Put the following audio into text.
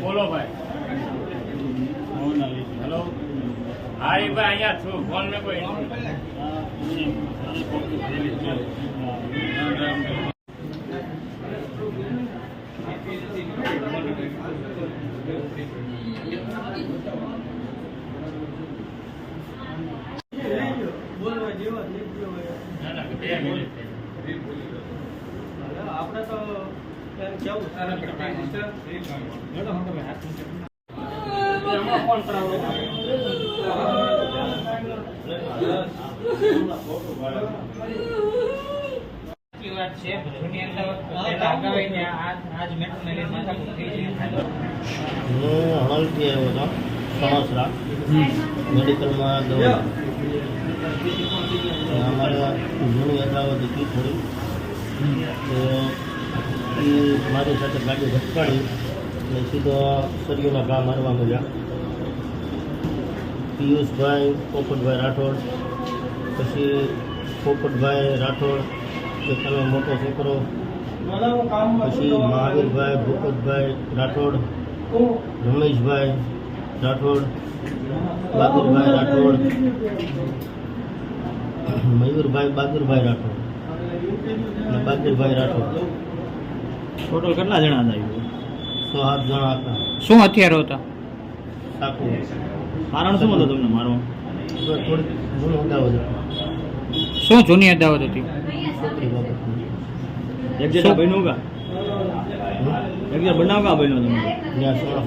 બોલો ભાઈ હેલો હા એ ભાઈ અહીંયા છું ફોન મેં કોઈ આપણે તો કેવું ફોન કરાવો વાત છે ભરૂચની અંદર આગાવીને આજ મેટ્રોને લઈને માથાકૂટ થઈ છે હું હળથી આવ્યો હતો સણોસરા મેડિકલમાં દવા અમારે જૂની અદાવત હતી થોડી તો એ મારી સાથે ગાડી ધટકાડી અને સીધો સરિયોના ઘા મારવા મળ્યા. પિયુષભાઈ પોપટભાઈ રાઠોડ, પછી પોપટભાઈ રાઠોડ એનો મોટો છોકરો, પછી મહાવીરભાઈ ભૂપતભાઈ રાઠોડ, રમેશભાઈ રાઠોડ, બહાદુરભાઈ રાઠોડ, મયુરભાઈ બહાદુરભાઈ રાઠોડ અને બહાદુરભાઈ રાઠોડ. ટોટલ કેટલા જણા હતા? 6-7 જણા હતા. શું હથિયારો હતા? સાકુ. કારણ શું હતું તમને મારવા? થોડી જૂની અદાવત હતી. શું જૂની અદાવત હતી? છોકરી બાબતની. એક જગ્યા બન્યું કા? એક જગ્યા બનાવ કા બન્યો તમે? ત્યાં 16